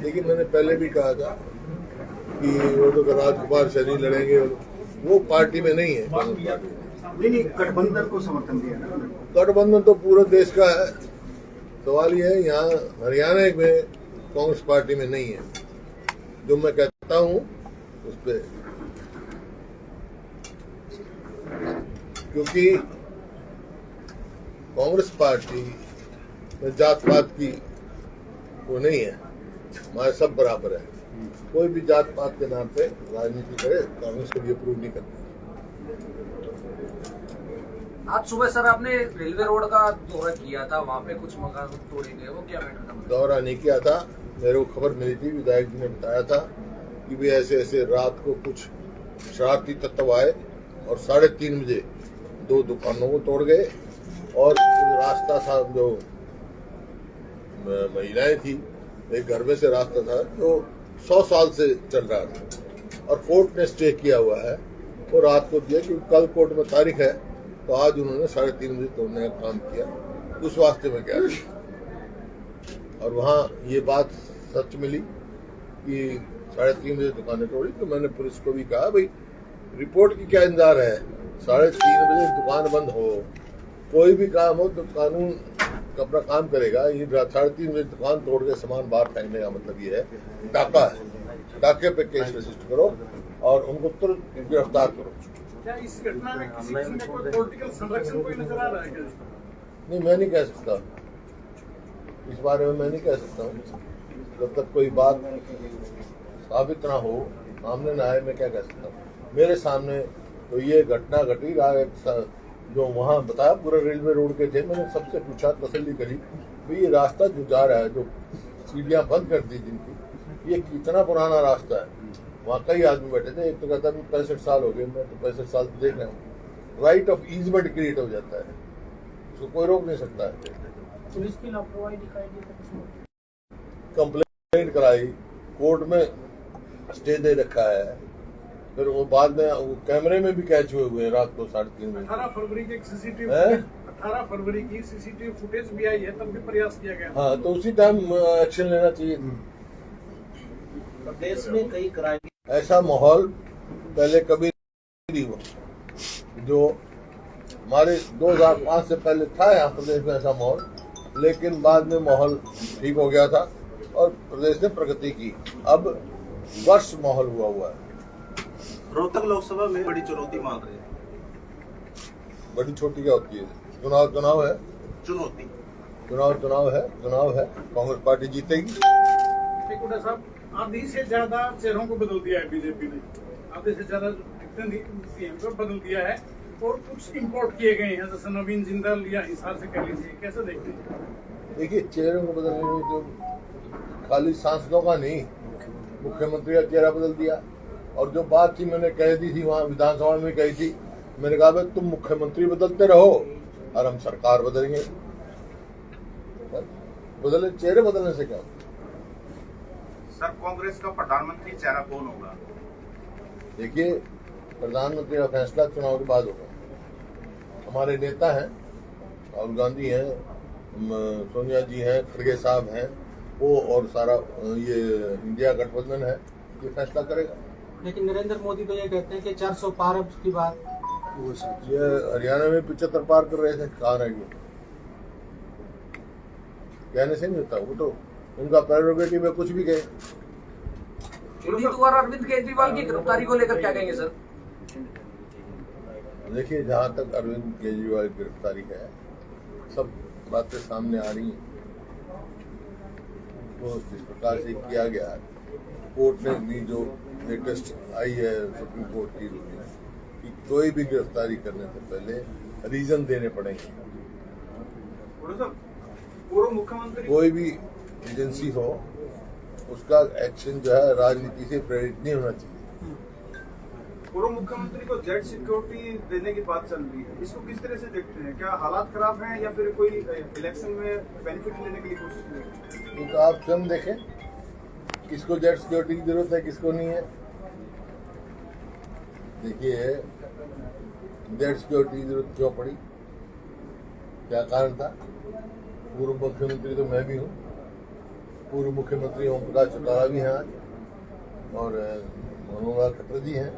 लेकिन मैंने पहले भी कहा था कि वो तो राजकुमार शनि लड़ेंगे, वो पार्टी में नहीं है। नहीं, गठबंधन को समर्थन दिया ना। गठबंधन तो पूरे देश का है। सवाल ये है यहाँ हरियाणा में कांग्रेस पार्टी में नहीं है। जो मैं कहता हूँ उस पर, क्योंकि कांग्रेस पार्टी में जात पात की वो नहीं है, हमारे सब बराबर है। कोई भी जात पात के नाम पे राजनीति करे, कांग्रेस को भी अप्रूव नहीं करती। आज सुबह सर आपने रेलवे रोड का दौरा किया था, वहाँ पे कुछ मकान तोड़े गए, वो क्या मैटर था? दौरा नहीं किया था, मेरे को खबर मिली थी, विधायक जी ने बताया था कि भी ऐसे ऐसे रात को कुछ शरारती तत्व आए और 3:30 बजे 2 दुकानों को तोड़ गए। और रास्ता था जो महिलाएं थी, एक घर में से रास्ता था जो 100 साल से चल रहा था और कोर्ट ने स्टे किया हुआ है, वो रात को दिया क्योंकि कल कोर्ट में तारीख है, तो आज उन्होंने 3:30 बजे तोड़ने का काम किया। उस वास्ते में गया और वहाँ ये बात सच मिली कि 3:30 बजे दुकानें तोड़ी। तो मैंने पुलिस को भी कहा, भाई रिपोर्ट की क्या इंतजार है, 3:30 बजे दुकान बंद हो, कोई भी काम हो तो कानून अपना काम करेगा। ये 3:30 बजे दुकान तोड़ के सामान बाहर फेंकने का मतलब ये है डाका है। डाके पे केस रजिस्टर करो और उनको तुरंत गिरफ्तार करो। क्या इस घटना में किसी किस्म का कोई पॉलिटिकल संरक्षण कोई नजर आ रहा है क्या? नहीं, मैं नहीं कह सकता, इस बारे में मैं नहीं कह सकता हूँ। जब तक कोई बात साबित ना हो, सामने ना आए, मैं क्या कह सकता हूँ। मेरे सामने तो ये घटना घटी, जो वहाँ बताया पूरा रेलवे रोड के थे। मैंने सबसे पूछा, तसल्ली करी, भाई ये रास्ता जो जा रहा है, जो सीढ़ियाँ बंद कर दी जिनकी, ये कितना पुराना रास्ता है। वहाँ कई आदमी बैठे थे, एक तो कहता है 65 साल हो गए, मैं तो 65 साल देख रहा हूँ। राइट ऑफ ईजमेंट क्रिएट हो जाता है, उसको कोई रोक नहीं सकता है। पुलिस की लापरवाही दिखाई दी, कंप्लेंट कराई, कोर्ट में स्टे दे रखा है, फिर वो बाद में वो कैमरे में भी कैच हुए हैं रात को 3:30 बजे। 18 फरवरी की सीसीटीवी फुटेज भी आई है, तब भी प्रयास किया गया। हाँ, तो उसी टाइम एक्शन लेना चाहिए। देश में कई क्राइम, ऐसा माहौल पहले कभी नहीं हुआ, जो हमारे 2005 से पहले था यहाँ प्रदेश में ऐसा माहौल, लेकिन बाद में माहौल ठीक हो गया था और प्रदेश ने प्रगति की। अब वर्ष माहौल हुआ है। रोहतक लोकसभा में बड़ी चुनौती मान रहे हैं। बड़ी छोटी क्या होती है? चुनाव है, चुनौती चुनाव है, कांग्रेस पार्टी जीतेगी। हुड्डा साहब, आधी से ज्यादा चेहरों को बदल दिया है बीजेपी ने, आधे से ज्यादा सीएम को बदल दिया है और कुछ इम्पोर्ट किए गए हैं, जैसे नवीन जिंदल या हिसार से कह लीजिए, कैसे देखते हैं? देखिए, चेहरों को बदलने में जो खाली सांसदों का नहीं, मुख्यमंत्री का चेहरा बदल दिया। और जो बात थी मैंने कह दी थी, वहाँ विधानसभा में कही थी, मैंने कहा भाई तुम मुख्यमंत्री बदलते रहो और हम सरकार बदलेंगे। बदले चेहरे बदलने से क्या? सर, कांग्रेस का प्रधानमंत्री चेहरा कौन होगा? देखिए, प्रधानमंत्री का फैसला चुनाव के बाद होगा। हमारे नेता हैं, राहुल गांधी हैं, सोनिया जी हैं, खड़गे साहब हैं, वो और सारा ये इंडिया गठबंधन है, ये फैसला करेगा। लेकिन नरेंद्र मोदी तो ये कहते हैं कि 400 पार अब की बात, ये हरियाणा में 75 पार कर रहे थे, कहाँ रह गए? कहने से नहीं होता, वो तो उनका प्रेरोगेटिव है, कुछ भी कहे। द्वारा अरविंद केजरीवाल की गिरफ्तारी को लेकर क्या कहेंगे सर? देखिए, जहाँ तक अरविंद केजरीवाल की गिरफ्तारी है, सब बातें सामने आ रही हैं। वो जिस प्रकार से किया गया, कोर्ट ने भी जो लेटेस्ट आई है सुप्रीम कोर्ट की रूलिंग कि कोई भी गिरफ्तारी करने से पहले रीजन देने पड़ेंगे। पूर्व मुख्यमंत्री, कोई भी एजेंसी हो, उसका एक्शन जो है राजनीति से प्रेरित नहीं होना चाहिए। पूर्व मुख्यमंत्री को जेड सिक्योरिटी देने की बात चल रही है, इसको किस तरह से देखते हैं? क्या हालात खराब हैं या फिर कोई इलेक्शन में बेनिफिट लेने के लिए कोशिश कर रहे हैं? तो आप स्वयं देखें, किसको जेड सिक्योरिटी की जरूरत है, किसको नहीं है। देखिए, जेड सिक्योरिटी की जरूरत क्यों पड़ी, क्या कारण था? पूर्व मुख्यमंत्री तो मैं भी हूँ, पूर्व मुख्यमंत्री ओम प्रकाश चौटाला भी हैं आज, और मनोहर खट्टर जी हैं।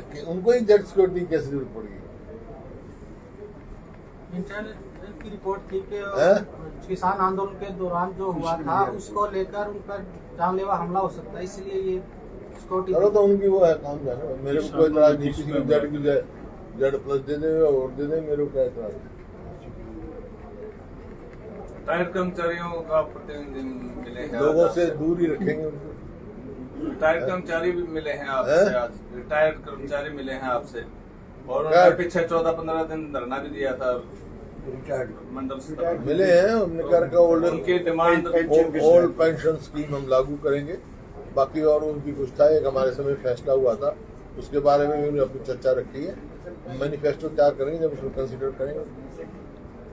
कि उनको ही जेड सिक्योरिटी की कैसे जरूरत पड़ेगी? इंटरनेट की रिपोर्ट थी कि हैं? किसान आंदोलन के दौरान जो हुआ था उसको लेकर उन पर जानलेवा हमला हो सकता है, इसलिए ये सिक्योरिटी। चलो तो उनकी वो है काम जाना, मेरे को कोई इतराज नहीं, किसी को जेड प्लस दे दे और दे दे, मेरे को क्या इतराज है? रिटायर्ड कर्मचारियों का प्रतिनिधि मिले हैं, लोगों से दूर ही रखेंगे उनको। रिटायर्ड कर्मचारी भी मिले हैं आपसे आज, रिटायर्ड कर्मचारी मिले हैं आपसे, और उन्होंने रिटायर्ड? पीछे 14-15 दिन धरना भी दिया था मंडल स्तर पर। मिले हैं, हमने क्या रखा, उनकी डिमांड ओल्ड पेंशन स्कीम हम लागू करेंगे। बाकी और उनकी कुछ था, एक हमारे समय फैसला हुआ था, उसके बारे में भी उन्होंने अपनी चर्चा रखी है। मैनिफेस्टो तैयार करेंगे, जब उसको कंसिडर करेंगे।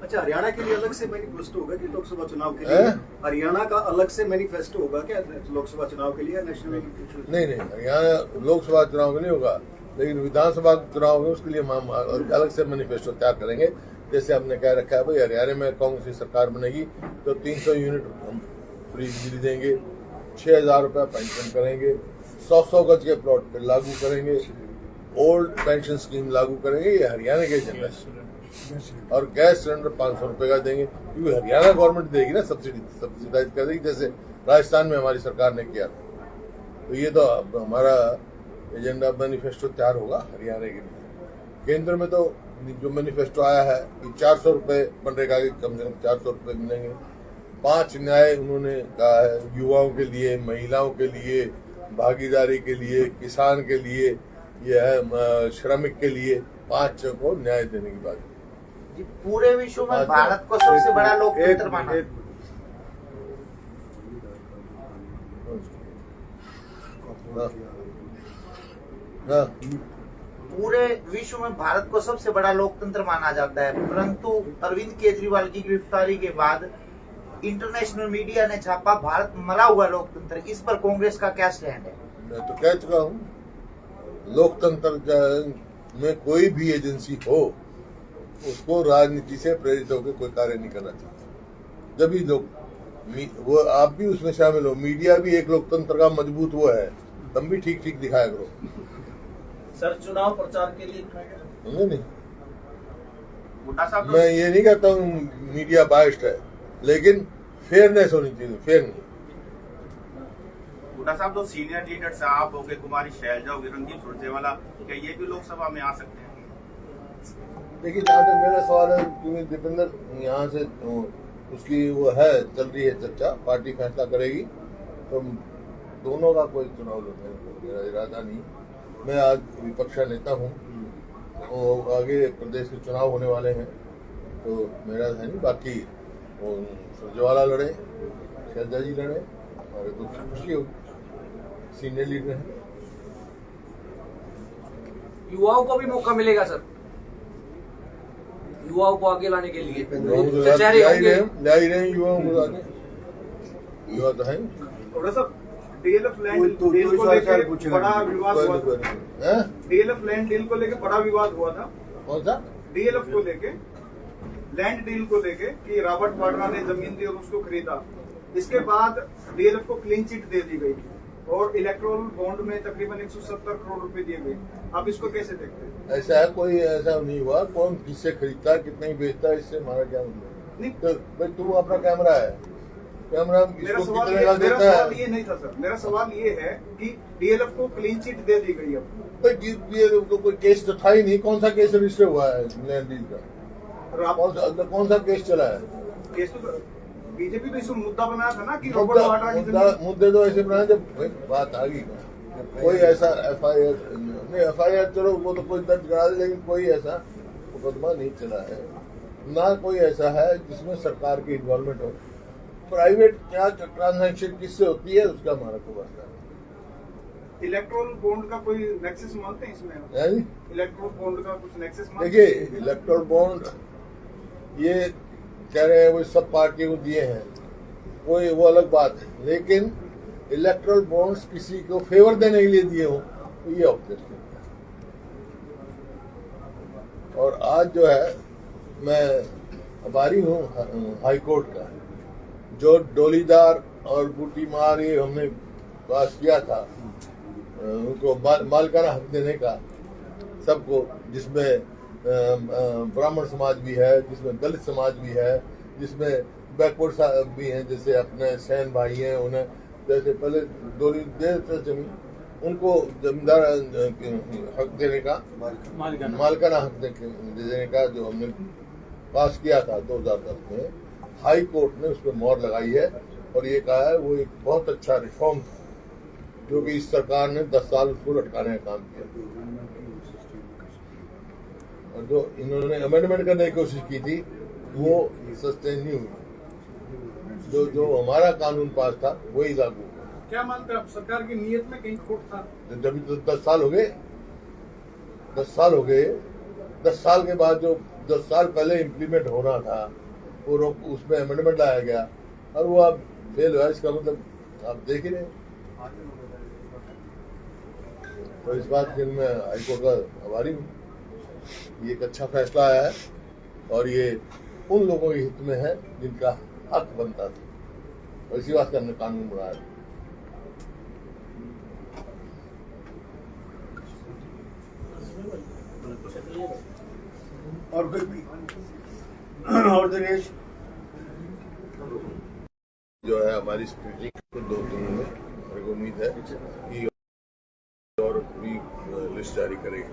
अच्छा, हरियाणा के लिए अलग से मैनिफेस्टो होगा कि लोकसभा चुनाव के लिए? हरियाणा का अलग से मैनिफेस्टो होगा क्या लोकसभा चुनाव के लिए? नेशनल नहीं, हरियाणा लोकसभा चुनाव के लिए होगा, लेकिन विधानसभा चुनाव में उसके लिए हम अलग से मैनिफेस्टो तैयार करेंगे। जैसे हमने कह रखा है भाई, हरियाणा में कांग्रेस की सरकार बनेगी तो 300 यूनिट हम फ्री बिजली देंगे, 6,000 रुपया पेंशन करेंगे, 100 गज के प्लॉट पे लागू करेंगे, ओल्ड पेंशन स्कीम लागू करेंगे। ये हरियाणा के एजेंडा है। और गैस सिलेंडर 500 रुपए का देंगे, क्योंकि हरियाणा गवर्नमेंट देगी ना, सब्सिडाइज कर देगी, जैसे राजस्थान में हमारी सरकार ने किया था। तो ये तो हमारा एजेंडा मैनिफेस्टो तैयार होगा हरियाणा के लिए। केंद्र में तो जो मैनिफेस्टो आया है कि 400 रुपए मनरेगा के कम से कम 400 रुपए मिलेंगे। 5 न्याय उन्होंने कहा है, युवाओं के लिए, महिलाओं के लिए, भागीदारी के लिए, किसान के लिए, यह है श्रमिक के लिए 5 को न्याय देने की बात। पूरे विश्व में भारत को सबसे बड़ा लोकतंत्र माना। पूरे विश्व में भारत को सबसे बड़ा लोकतंत्र माना जाता है, परंतु अरविंद केजरीवाल की गिरफ्तारी के बाद इंटरनेशनल मीडिया ने छापा भारत मरा हुआ लोकतंत्र। इस पर कांग्रेस का क्या स्टैंड है? मैं तो कह चुका हूँ, लोकतंत्र में कोई भी एजेंसी हो उसको राजनीति से प्रेरित होकर कोई कार्य नहीं करना चाहिए। जब भी लोग वो आप भी उसमें शामिल हो, मीडिया भी एक लोकतंत्र का मजबूत वो है, तुम भी ठीक ठीक दिखाया करो। सर, चुनाव प्रचार के लिए नहीं, बूटा साहब, मैं ये नहीं कहता हूँ मीडिया बाइस्ड है, लेकिन फेयरनेस होनी चाहिए, फेयर नहीं। बूटा साहब, दो सीनियर लीडर्स आप हो गए, कुमारी शैलजा हो गई, रणदीप सुरजेवाला, क्या ये भी लोकसभा में आ सकते हैं? देखिए, जहाँ तक मेरा सवाल है, क्योंकि दीपेंद्र यहाँ से उसकी वो है, चल रही है चर्चा, पार्टी फैसला करेगी, तो दोनों का कोई चुनाव लड़ने का मेरा इरादा नहीं। मैं आज विपक्ष का नेता हूँ, तो आगे प्रदेश के चुनाव होने वाले हैं, तो मेरा है नहीं। बाकी वो सुरजेवाला लड़े, शैलजा जी लड़े, और तो खुशी होगी, सीनियर लीडर हैं। युवाओं को भी मौका मिलेगा सर, युवाओं को आगे लाने के लिए चचेरे होंगे, ला ही रहे युवाओं को आगे, युवा तो है। थोड़ा सा डीएलएफ लैंड डील को लेकर बड़ा विवाद हुआ था। डीएलएफ लैंड डील को लेकर बड़ा विवाद हुआ था। कौन सा? डीएलएफ को लेके, लैंड डील को लेके कि रॉबर्ट वाड्रा ने जमीन दी और उसको खरीदा। इसके बाद डीएलएफ को क्लीन चिट दे दी गई और इलेक्ट्रोल बॉन्ड में तकरीबन 170 करोड़ रुपए दिए गए। आप इसको कैसे देखते हैं? ऐसा है, कोई ऐसा नहीं हुआ, कौन किससे खरीदता है, कितना ही बेचता है, इससे हमारा क्या मतलब नहीं। तो भाई तुम अपना कैमरा है, कैमरा मेरा सवाल ये नहीं था सर, मेरा सवाल ये है कि डीएलएफ को क्लीन चिट दे दी गई। अब तो कोई केस तो था ही नहीं। कौन सा केस रजिस्टर हुआ है लैंड डील का? कौन सा केस चला है? केस तो बीजेपी तो इसको मुद्दा बनाया था ना कि रॉबर्ट वाड्रा की जमीन। मुद्दे तो ऐसे बनाए जब बात आ गई, कोई ऐसा एफआईआर नहीं, एफआईआर चलो वो तो कोई दर्ज करा दे, लेकिन कोई ऐसा मुकदमा नहीं चला है, ना कोई ऐसा है जिसमें सरकार की इन्वॉल्वमेंट हो। प्राइवेट क्या ट्रांजैक्शन किससे होती है उसका हमारा को वास्ता है। इलेक्ट्रोल बॉन्ड का कोई नेक्सस मानते हैं इसमें? इलेक्ट्रोल बॉन्ड का कुछ नेक्सस मानते हैं? देखिए, इलेक्ट्रोल बॉन्ड ये कह रहे हैं वो सब पार्टियों को दिए हैं, कोई वो अलग बात है, लेकिन इलेक्ट्रोल बॉन्ड्स किसी को फेवर देने के लिए दिए हो तो ये ऑब्जेक्शन है। और आज जो है, मैं आभारी हूँ हाई कोर्ट का, जो डोलीदार और बूटी मार ये हमने पास किया था, उनको मालिकाना हक देने का सबको, जिसमें ब्राह्मण समाज भी है, जिसमें दलित समाज भी है, जिसमें बैकवर्ड भी हैं, जैसे अपने सैन भाई हैं, उन्हें जैसे पहले डोली दे थे जमीन, उनको जमींदार हक देने का, मालिकाना हक देने का जो हमने पास किया था 2010 में, हाई कोर्ट ने उस पर मोहर लगाई है और ये कहा है वो एक बहुत अच्छा रिफॉर्म था, जो कि इस सरकार ने 10 साल उसको लटकाने का काम किया। और जो इन्होंने अमेंडमेंट करने की कोशिश की थी वो सस्टेन नहीं हुई। जो हमारा कानून पास था वही लागू हुआ। क्या मानते हैं आप, सरकार की नीयत में कहीं खोट था? जब तो 10 साल हो गए, 10 साल हो गए, 10 साल के बाद जो 10 साल पहले इम्प्लीमेंट होना था वो उसमें अमेंडमेंट लाया गया और वो अब फेल हुआ। इसका मतलब आप देख ही रहे। तो इस बात के मैं हाईकोर्ट का आभारी हूँ। ये एक अच्छा फैसला आया है और ये उन लोगों के हित में है जिनका हक बनता था, और इसी बात का हमने कानून बनाया। और कोई भी और दिनेश जो है हमारी स्क्रूटनी को 2 दिनों में मेरे को उम्मीद है कि और भी लिस्ट जारी करेगी।